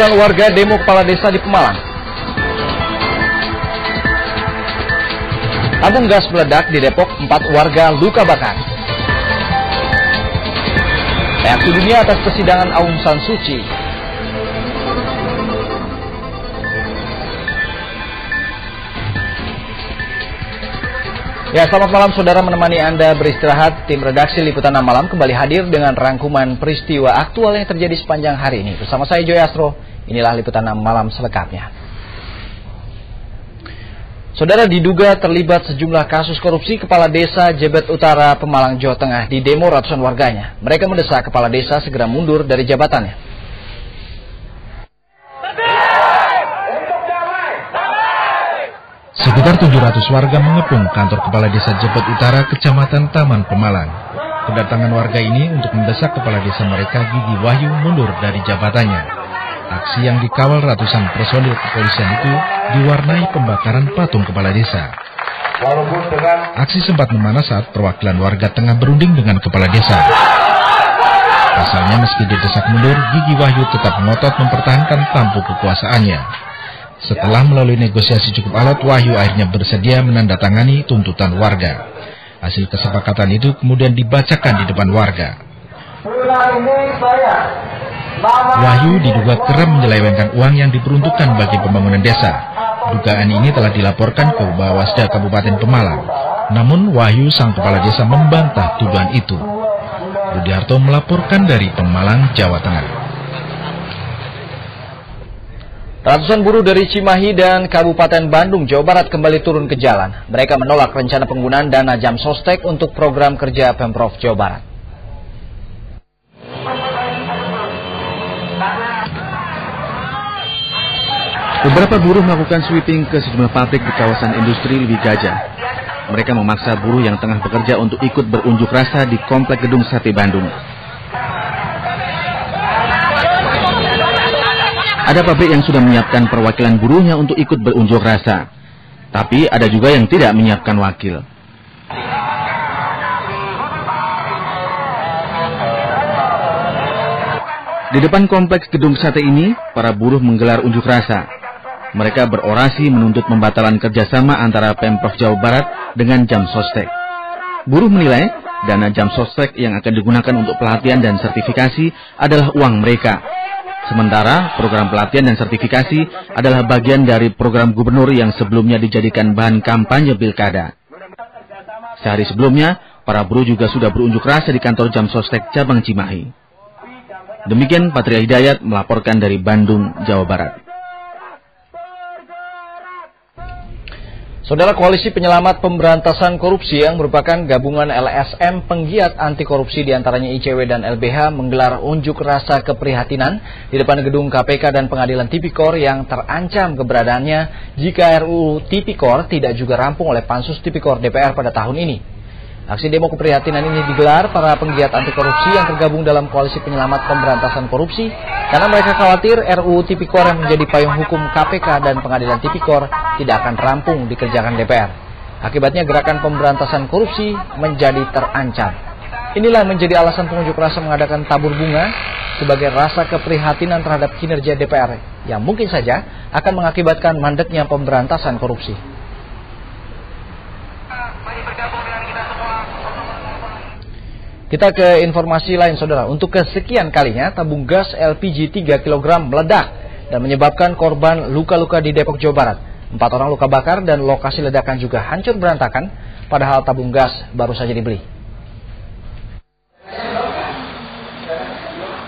Ratusan warga demo kepala desa di Pemalang. Tabung gas meledak di Depok, 4 warga luka bakar. Reaksi dunia atas persidangan Aung San Suu Kyi. Ya, selamat malam saudara, menemani Anda beristirahat. Tim redaksi Liputan 6 Malam kembali hadir dengan rangkuman peristiwa aktual yang terjadi sepanjang hari ini. Bersama saya Joy Astro, inilah Liputan 6 Malam selengkapnya. Saudara, diduga terlibat sejumlah kasus korupsi Kepala Desa Jebet Utara, Pemalang, Jawa Tengah di demo ratusan warganya. Mereka mendesak Kepala Desa segera mundur dari jabatannya. Sekitar 700 warga mengepung kantor Kepala Desa Jebet Utara, Kecamatan Taman, Pemalang. Kedatangan warga ini untuk mendesak Kepala Desa mereka, Gigi Wahyu, mundur dari jabatannya. Aksi yang dikawal ratusan personil kepolisian itu diwarnai pembakaran patung Kepala Desa. Aksi sempat memanas saat perwakilan warga tengah berunding dengan Kepala Desa. Pasalnya meski didesak mundur, Gigi Wahyu tetap ngotot mempertahankan tampuk kekuasaannya. Setelah melalui negosiasi cukup alot, Wahyu akhirnya bersedia menandatangani tuntutan warga. Hasil kesepakatan itu kemudian dibacakan di depan warga. Wahyu diduga kerap menyelewengkan uang yang diperuntukkan bagi pembangunan desa. Dugaan ini telah dilaporkan ke Bawasda Kabupaten Pemalang. Namun Wahyu, sang kepala desa, membantah tuduhan itu. Rudiarto melaporkan dari Pemalang, Jawa Tengah. Ratusan buruh dari Cimahi dan Kabupaten Bandung, Jawa Barat kembali turun ke jalan. Mereka menolak rencana penggunaan dana jam sostek untuk program kerja Pemprov Jawa Barat. Beberapa buruh melakukan sweeping ke sejumlah pabrik di kawasan industri Lewi Gajah. Mereka memaksa buruh yang tengah bekerja untuk ikut berunjuk rasa di Komplek Gedung Sate Bandung. Ada pabrik yang sudah menyiapkan perwakilan buruhnya untuk ikut berunjuk rasa. Tapi ada juga yang tidak menyiapkan wakil. Di depan Kompleks Gedung Sate ini, para buruh menggelar unjuk rasa. Mereka berorasi menuntut pembatalan kerjasama antara Pemprov Jawa Barat dengan jam sostek. Buruh menilai dana jam sostek yang akan digunakan untuk pelatihan dan sertifikasi adalah uang mereka. Sementara program pelatihan dan sertifikasi adalah bagian dari program gubernur yang sebelumnya dijadikan bahan kampanye pilkada. Sehari sebelumnya, para buruh juga sudah berunjuk rasa di kantor jam sostek cabang Cimahi. Demikian Patria Hidayat melaporkan dari Bandung, Jawa Barat. Saudara, Koalisi Penyelamat Pemberantasan Korupsi yang merupakan gabungan LSM penggiat anti korupsi diantaranya ICW dan LBH menggelar unjuk rasa keprihatinan di depan gedung KPK dan Pengadilan Tipikor yang terancam keberadaannya jika RUU Tipikor tidak juga rampung oleh Pansus Tipikor DPR pada tahun ini. Aksi demo keprihatinan ini digelar para penggiat anti korupsi yang tergabung dalam Koalisi Penyelamat Pemberantasan Korupsi karena mereka khawatir RUU Tipikor yang menjadi payung hukum KPK dan Pengadilan Tipikor tidak akan rampung dikerjakan DPR. Akibatnya gerakan pemberantasan korupsi menjadi terancam. Inilah menjadi alasan pengunjuk rasa mengadakan tabur bunga sebagai rasa keprihatinan terhadap kinerja DPR yang mungkin saja akan mengakibatkan mandeknya pemberantasan korupsi. Kita ke informasi lain, saudara. Untuk kesekian kalinya, tabung gas LPG 3 kg meledak dan menyebabkan korban luka-luka di Depok, Jawa Barat. 4 orang luka bakar dan lokasi ledakan juga hancur berantakan, padahal tabung gas baru saja dibeli.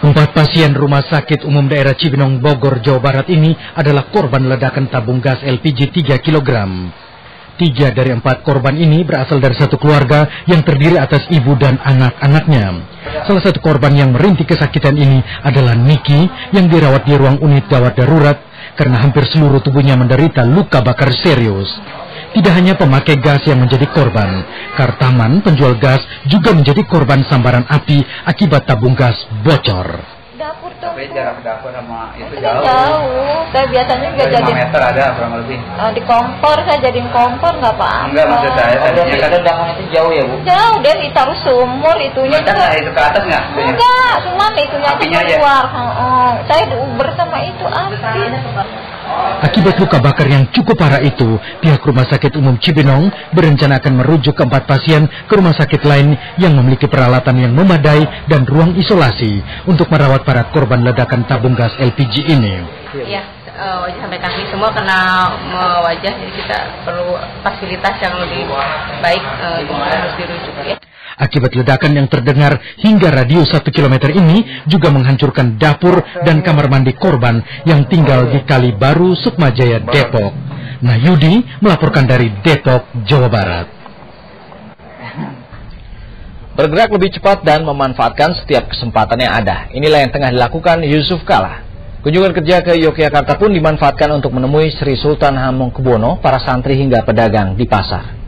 4 pasien Rumah Sakit Umum Daerah Cibinong, Bogor, Jawa Barat ini adalah korban ledakan tabung gas LPG 3 kg. 3 dari 4 korban ini berasal dari satu keluarga yang terdiri atas ibu dan anak-anaknya. Salah satu korban yang merintih kesakitan ini adalah Niki yang dirawat di ruang unit gawat darurat karena hampir seluruh tubuhnya menderita luka bakar serius. Tidak hanya pemakai gas yang menjadi korban, Kartaman, penjual gas, juga menjadi korban sambaran api akibat tabung gas bocor. Tapi jarak dapur sama itu jauh. Jauh. Saya biasanya nggak jadi. 5 meter ada kurang lebih. Di kompor, saya jadiin kompor nggak apa-apa. Enggak, maksud saya tadinya kan ledakan itu jauh ya, Bu? Jauh, dan ditaruh sumur itunya. Itu ke atas nggak? Enggak, cuma itunya keluar. Saya bersama itu api. Akibat luka bakar yang cukup parah itu, pihak Rumah Sakit Umum Cibinong berencana akan merujuk keempat pasien ke rumah sakit lain yang memiliki peralatan yang memadai dan ruang isolasi untuk merawat para korban ledakan tabung gas LPG ini. Iya, wajah sampai kaki semua kena wajah, jadi kita perlu fasilitas yang lebih baik, harus dirujuk ya. Akibat ledakan yang terdengar hingga radius 1 km ini juga menghancurkan dapur dan kamar mandi korban yang tinggal di Kali Baru, Sukmajaya, Depok. Nayudi melaporkan dari Depok, Jawa Barat. Bergerak lebih cepat dan memanfaatkan setiap kesempatan yang ada. Inilah yang tengah dilakukan Yusuf Kala. Kunjungan kerja ke Yogyakarta pun dimanfaatkan untuk menemui Sri Sultan Hamengkubuwono, para santri hingga pedagang di pasar.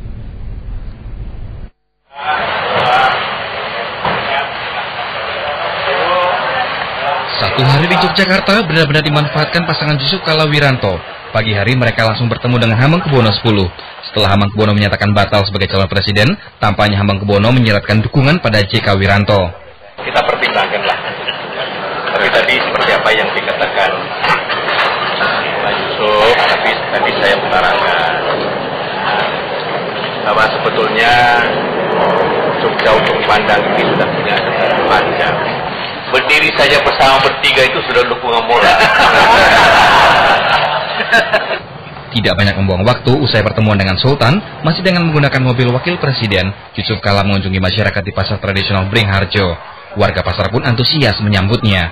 Satu hari di Yogyakarta benar-benar dimanfaatkan pasangan Yusuf Kala Wiranto. Pagi hari mereka langsung bertemu dengan Hamengkubuwono X. Setelah Hamengkubuwono menyatakan batal sebagai calon presiden, tampaknya Hamengkubuwono menyiratkan dukungan pada JK Wiranto. Kita pertimbangkanlah. Tapi tadi seperti apa yang dikatakan Pak Yusuf, tapi tadi saya mengatakan bahwa sebetulnya Jogja Ujung Pandang ini sudah punya sejarah panjang. Berdiri saja bersama bertiga itu sudah dukungan moral. Tidak banyak membuang waktu, usai pertemuan dengan Sultan, masih dengan menggunakan mobil wakil presiden, Yusuf Kala mengunjungi masyarakat di pasar tradisional Beringharjo. Warga pasar pun antusias menyambutnya.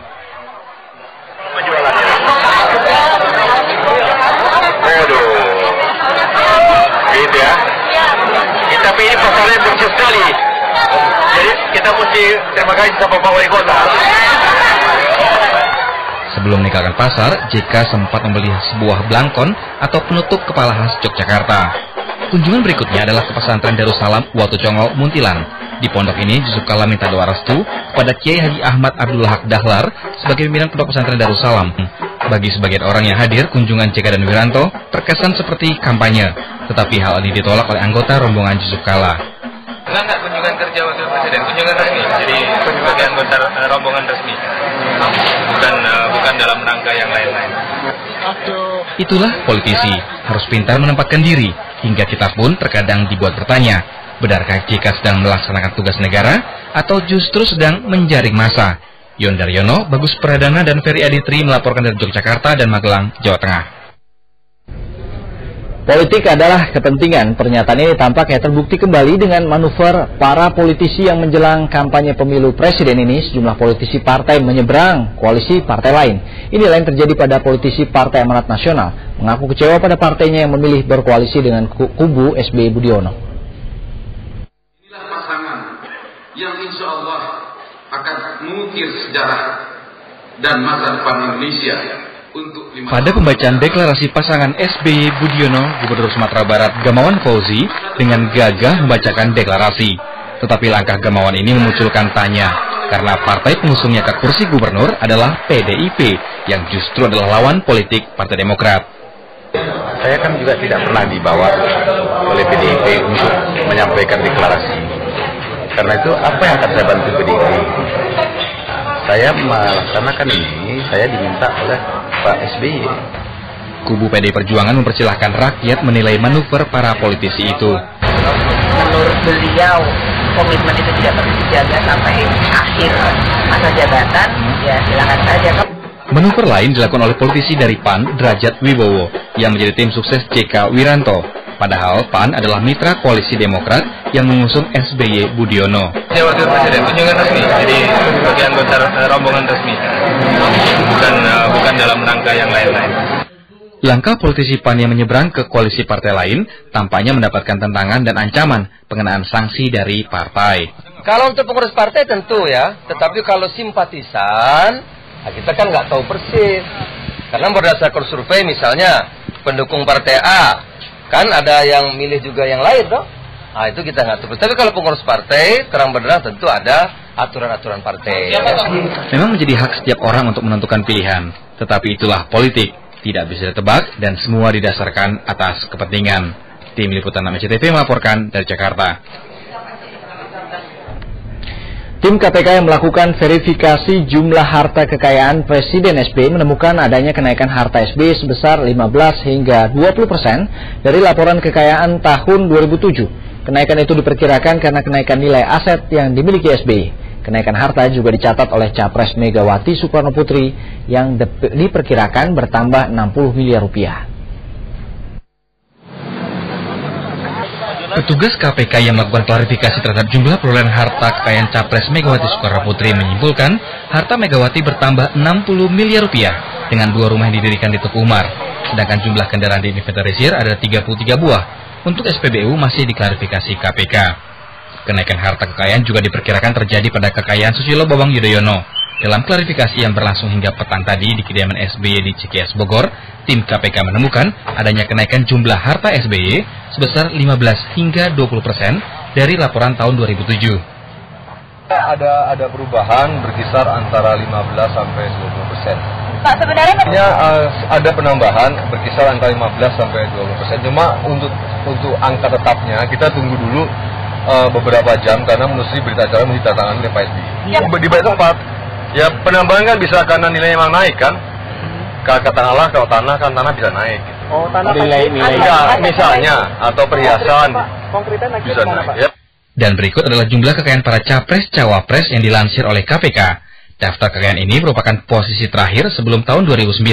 Aduh, gitu ya. Tapi ini pasarnya lucu sekali. Jadi kita mesti terima kasih sama Pak Wali Kota. Sebelum meninggalkan pasar, JK sempat membeli sebuah blangkon atau penutup kepala khas Yogyakarta. Kunjungan berikutnya adalah ke pesantren Darussalam Watucongo, Muntilan. Di pondok ini, Yusuf Kala minta doa restu kepada Kiai Haji Ahmad Abdul Haq Dahlar sebagai pimpinan pondok pesantren Darussalam. Bagi sebagian orang yang hadir, kunjungan JK dan Wiranto terkesan seperti kampanye. Tetapi hal ini ditolak oleh anggota rombongan Yusuf Kala. Enggak kunjungan kerja wakil presiden, kunjungan resmi. Jadi sebagai anggota rombongan resmi. Bukan dalam rangka yang lain-lain. Itulah politisi, harus pintar menempatkan diri. Hingga kita pun terkadang dibuat bertanya, benarkah JK sedang melaksanakan tugas negara atau justru sedang menjaring massa? Yon Daryono, Bagus Pradana, dan Ferry Aditri melaporkan dari Yogyakarta dan Magelang, Jawa Tengah. Politik adalah kepentingan. Pernyataan ini tampaknya terbukti kembali dengan manuver para politisi yang menjelang kampanye pemilu presiden ini. Sejumlah politisi partai menyeberang koalisi partai lain. Inilah yang terjadi pada politisi Partai Amanat Nasional, mengaku kecewa pada partainya yang memilih berkoalisi dengan kubu SBY Budiono. Inilah pasangan yang insya Allah akan mengukir sejarah dan masa depan Indonesia. Pada pembacaan deklarasi pasangan SBY Budiono, Gubernur Sumatera Barat Gamawan Fauzi dengan gagah membacakan deklarasi. Tetapi langkah Gamawan ini memunculkan tanya, karena partai pengusungnya ke kursi gubernur adalah PDIP, yang justru adalah lawan politik Partai Demokrat. Saya kan juga tidak pernah dibawa oleh PDIP untuk menyampaikan deklarasi. Karena itu apa yang akan saya bantu PDIP? Saya melaksanakan ini, saya diminta oleh Pak SBY. Kubu PD Perjuangan mempersilahkan rakyat menilai manuver para politisi itu. Menurut beliau, komitmen itu tidak perlu dijaga sampai akhir masa jabatan, ya silakan saja. Manuver lain dilakukan oleh politisi dari PAN, Derajat Wibowo, yang menjadi tim sukses JK Wiranto. Padahal PAN adalah mitra koalisi Demokrat yang mengusung SBY Budiono. Saya wakil presiden, kunjungan resmi, jadi sebagai anggota rombongan resmi, bukan dalam rangka yang lain-lain. Langkah politisi PAN yang menyeberang ke koalisi partai lain tampaknya mendapatkan tantangan dan ancaman pengenaan sanksi dari partai. Kalau untuk pengurus partai tentu ya, tetapi kalau simpatisan, kita kan nggak tahu persis. Karena berdasarkan survei misalnya pendukung partai A, kan ada yang milih juga yang lain dong. Nah itu kita nggak tahu. Tapi kalau pengurus partai terang benderang tentu ada aturan-aturan partai. Memang menjadi hak setiap orang untuk menentukan pilihan, tetapi itulah politik, tidak bisa ditebak dan semua didasarkan atas kepentingan. Tim Liputan SCTV melaporkan dari Jakarta. Tim KPK yang melakukan verifikasi jumlah harta kekayaan Presiden SBY menemukan adanya kenaikan harta SBY sebesar 15 hingga 20% dari laporan kekayaan tahun 2007. Kenaikan itu diperkirakan karena kenaikan nilai aset yang dimiliki SBY. Kenaikan harta juga dicatat oleh Capres Megawati Soekarnoputri yang diperkirakan bertambah 60 miliar rupiah. Petugas KPK yang melakukan klarifikasi terhadap jumlah perolehan harta kekayaan Capres Megawati Soekarnoputri menyimpulkan harta Megawati bertambah 60 miliar rupiah dengan 2 rumah yang didirikan di Tuku Umar. Sedangkan jumlah kendaraan diinventarisir ada 33 buah. Untuk SPBU masih diklarifikasi KPK. Kenaikan harta kekayaan juga diperkirakan terjadi pada kekayaan Susilo Bambang Yudhoyono. Dalam klarifikasi yang berlangsung hingga petang tadi di kediaman SBY di Cikias, Bogor, tim KPK menemukan adanya kenaikan jumlah harta SBY sebesar 15 hingga 20% dari laporan tahun 2007. Ada perubahan berkisar antara 15 sampai 20%. Pak, sebenarnya ada penambahan berkisar antara 15 sampai 20%. Cuma untuk angka tetapnya kita tunggu dulu beberapa jam karena mesti berita acara mesti ditandatangani oleh Pak SBY. Di banyak tempat. Ya penambahan kan bisa karena nilainya memang naik kan. Katakanlah kalau tanah kan tanah bisa naik. Gitu. Oh, tanah nilai. Ya, misalnya atau perhiasan bisa naik. Ya. Dan berikut adalah jumlah kekayaan para capres-cawapres yang dilansir oleh KPK. Daftar kekayaan ini merupakan posisi terakhir sebelum tahun 2009.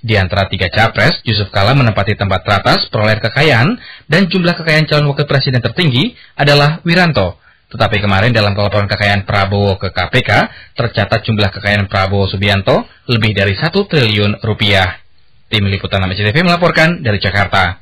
Di antara 3 capres, Yusuf Kala menempati tempat teratas perolehan kekayaan dan jumlah kekayaan calon wakil presiden tertinggi adalah Wiranto. Tetapi kemarin dalam laporan kekayaan Prabowo ke KPK, tercatat jumlah kekayaan Prabowo Subianto lebih dari 1 triliun rupiah. Tim Liputan SCTV melaporkan dari Jakarta.